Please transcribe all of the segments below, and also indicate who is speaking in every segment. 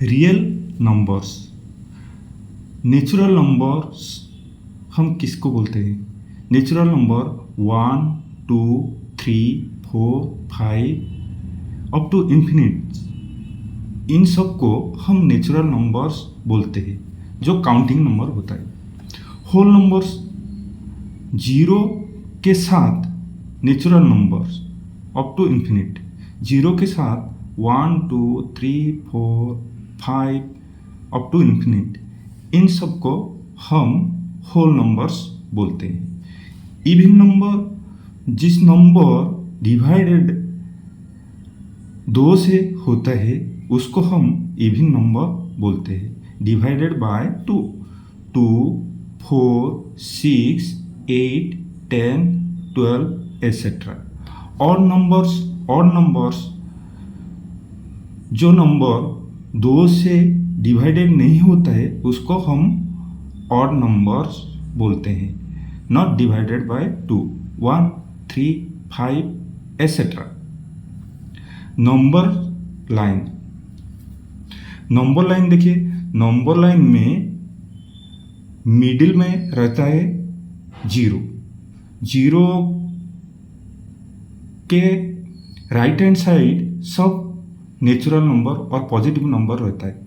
Speaker 1: Real numbers, natural numbers हम किसको बोलते हैं? Natural number 1, 2, 3, 4, 5 up to infinite, इन सब को हम नेचुरल नंबर्स बोलते हैं, जो काउंटिंग नंबर होता है। होल नंबर्स, जीरो के साथ natural numbers up to infinite, zero के साथ 1, 2, 3, 4, 5 अप टू इन्फिनिट, इन सब को हम होल नंबर्स बोलते हैं। इवन नंबर, जिस नंबर डिवाइडेड 2 से होता है उसको हम इवन नंबर बोलते हैं। Divided by 2, 2, 4, 6, 8, 10, 12 etcetera. Odd numbers जो नंबर 2 से डिवाइडेड नहीं होता है उसको हम ऑड नंबर्स बोलते हैं। Not divided by 2, 1, 3, 5 etcetera. Number line देखिए, नंबर लाइन में मिडिल में रहता है जीरो, जीरो के राइट हैंड साइड सब नेचुरल नंबर और पॉजिटिव नंबर रहता है।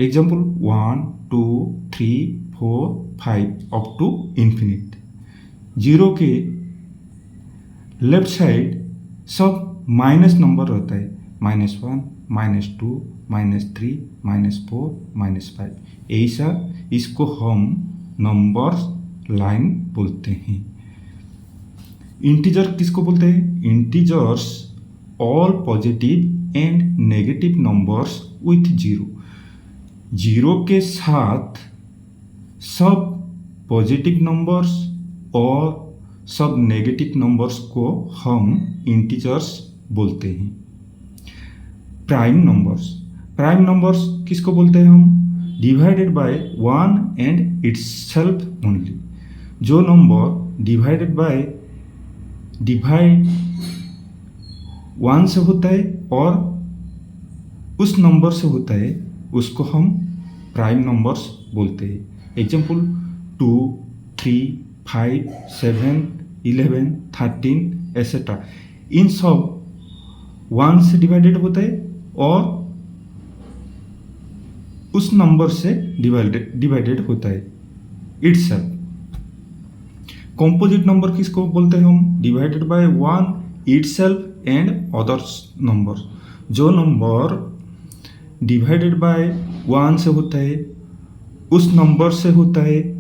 Speaker 1: Example 1, 2, 3, 4, 5 up to infinite. Zero के लेफ्ट साइड सब माइनस नंबर रहता है, -1, -2, -3, -4, -5। ऐसा इसको हम नंबर्स लाइन बोलते हैं। इंटीजर किसको बोलते हैं? Integers all positive and negative numbers with zero, zero के साथ सब पॉजिटिव नंबर्स और सब नेगेटिव नंबर्स को हम इंटीजर्स बोलते हैं। प्राइम नंबर्स किसको बोलते हैं हम? डिवाइडेड बाय 1 एंड इट्ससेल्फ ओनली, जो नंबर डिवाइड 1 से होता है और उस नंबर से होता है उसको हम प्राइम नंबर्स बोलते हैं। एग्जाम्पल 2, 3, 5, 7, 11, 13 एसेट्रा, इन सब 1 से डिवाइडेड होता है और उस नंबर से डिवाइडेड होता है इटसेल्फ। कंपोजिट नंबर किसको बोलते हैं हम? Divided by 1 itself and others number, जो नंबर डिवाइडेड बाय 1 से होता है उस नंबर से होता है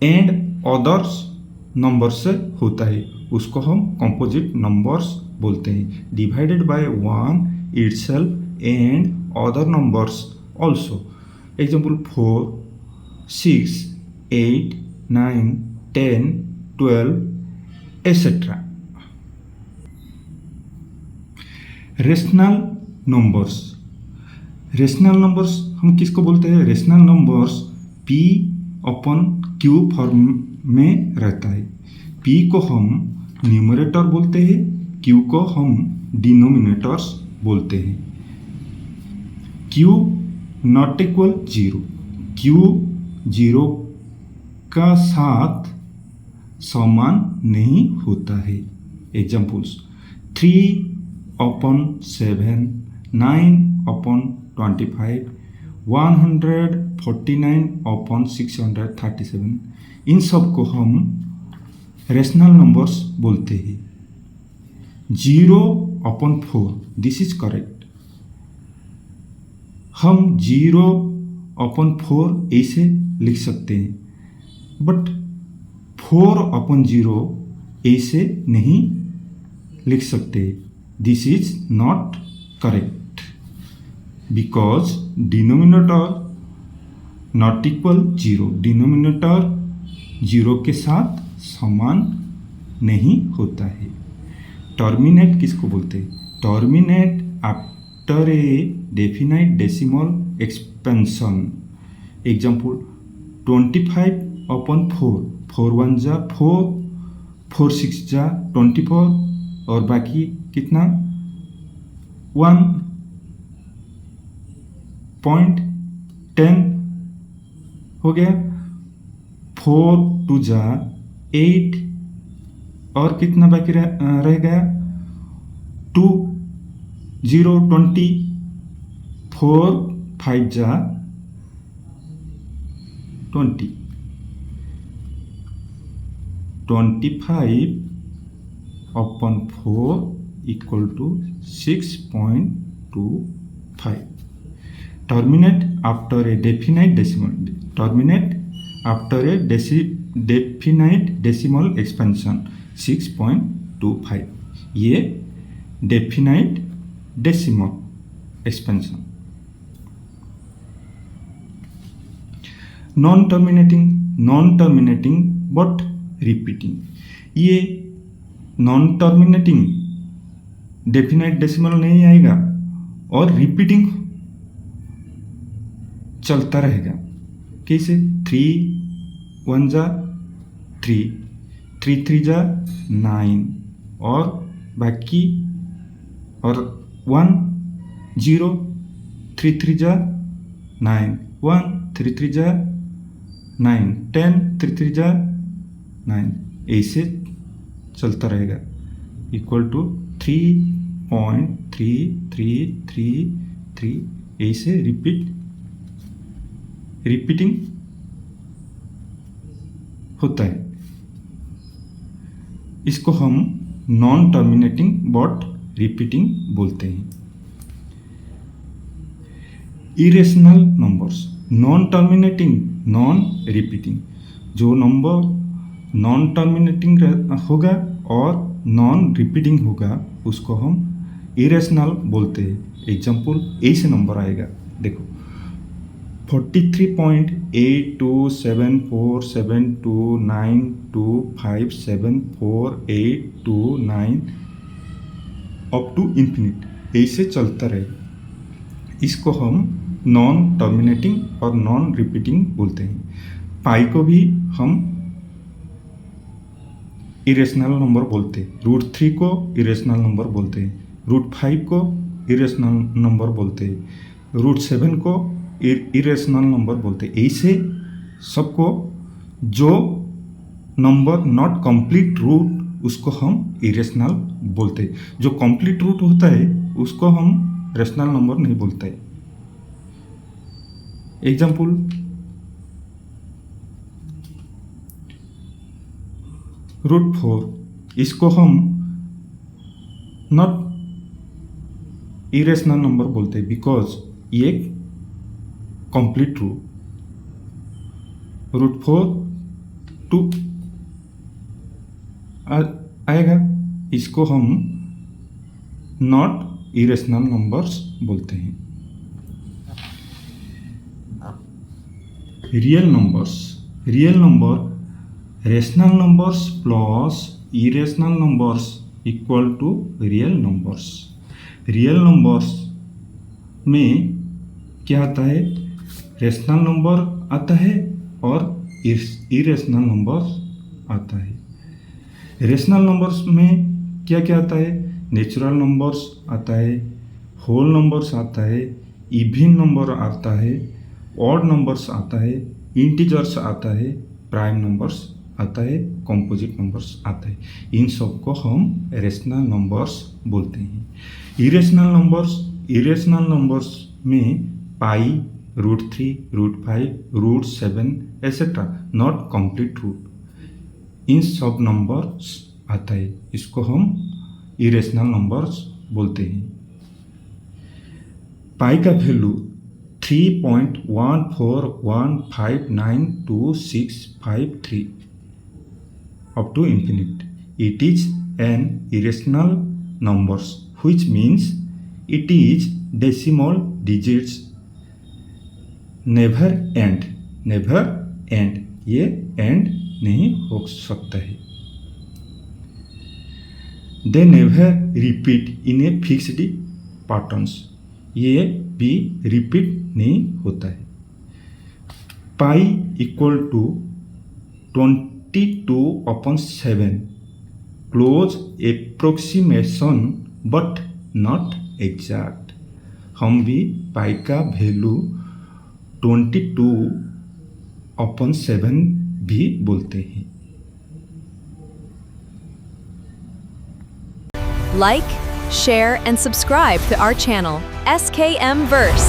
Speaker 1: एंड अदर्स नंबर से होता है, उसको हम कंपोजिट नंबर्स बोलते हैं। Divided by 1 itself and other numbers also. Example 4, 6, 8, 9, 10, 12 etcetera. Rational numbers हम किसको बोलते हैं? रेशनल नंबर्स P/Q फॉर्म में रहता है। P को हम न्यूमरेटर बोलते हैं, Q को हम डिनोमिनेटर्स बोलते हैं। Q नॉट इक्वल 0, Q 0 का साथ समान नहीं होता है। एग्जाम्पल्स 3/7, 9/25, 149/637, इन सब को हम रेशनल नंबर्स बोलते हैं। 0/4, दिस इज करेक्ट। हम 0/4 ऐसे लिख सकते हैं, बट 4/0 ऐसे नहीं लिख सकते। This is not correct because denominator not equal 0, denominator 0 के साथ समान नहीं होता है। टर्मिनेट किसको बोलते हैं? Terminate after a definite decimal expansion. Example 25/4, 4 1 जा 4, 4 6 जा 24 और बाकी कितना 1 0.10 हो गया। 4 2 जा 8 और कितना बाकी रह गया 2 0 20 4 5 जा 20 25 upon 4 equal to 6.25. Terminate after a definite decimal. Terminate after a definite decimal expansion 6.25. ये definite decimal expansion. Non-terminating but repeating. ये नॉन टर्मिनेटिंग डेफिनाइट डेसिमल नहीं आएगा और रिपीटिंग चलता रहेगा। कैसे 3 1 जा 3 3 3 जा 9 और बाकी और 1 0 3 3 जा 9 1 3 3 जा 9 10 3 3 जा 9 ऐसे चलता रहेगा इक्वल टू 3.3333 ऐसे रिपीटिंग होता है। इसको हम नॉन टर्मिनेटिंग बट रिपीटिंग बोलते हैं। Irrational numbers non terminating non repeating. जो नंबर नॉन टर्मिनेटिंग होगा और नॉन रिपीटिंग होगा उसको हम इरेशनल बोलते हैं। एग्जाम्पल ऐसे नंबर आएगा देखो 43.8274729257482489 अप टू इन्फिनिट ऐसे चलता रहेगा। इसको हम नॉन टर्मिनेटिंग और नॉन रिपीटिंग बोलते हैं। पाई को भी हम इरेशनल नंबर बोलते हैं। √3 को इरेशनल नंबर बोलते हैं। √5 को इरेशनल नंबर बोलते हैं। √7 को इरेशनल नंबर बोलते हैं। ऐसे सबको जो नंबर नॉट कंप्लीट रूट उसको हम इरेशनल बोलते हैं। जो कंप्लीट रूट होता है उसको हम रेशनल नंबर नहीं बोलते। एग्जाम्पल √4 इसको हम नॉट इरेशनल नंबर बोलते हैं बिकॉज ये कंप्लीट रूट √4 2 आएगा। इसको हम नॉट इरेशनल नंबर्स बोलते हैं। Real numbers rational numbers plus irrational numbers equal to real numbers. Real numbers में क्या आता है रेशनल नंबर आता है और इरेशनल नंबर्स आता है। रेशनल नंबर्स में क्या क्या आता है नेचुरल नंबर्स आता है, होल नंबर्स आता है, इवन नंबर आता है, ऑड नंबर्स आता है, इंटीजर्स आता है, प्राइम नंबर्स आता है, कंपोजिट नंबर्स आता है। इन सब को हम रेशनल नंबर्स बोलते हैं। इरेशनल नंबर्स में पाई √3 √5 √7 एसेट्रा नॉट कंप्लीट रूट इन सब नंबर्स आता है। इसको हम इरेशनल नंबर्स बोलते हैं। पाई का value 3.141592653 up to infinite. It is an irrational numbers, which means it is decimal digits never end. ये end नहीं हो सकता है। They never repeat in a fixed patterns. ये भी रिपीट नहीं होता है। Pi equal to 22/7 close approximation but not exact. हम भी पाई का वैल्यू 22/7 भी बोलते हैं।
Speaker 2: Like, share, and subscribe to our channel, SKM Verse.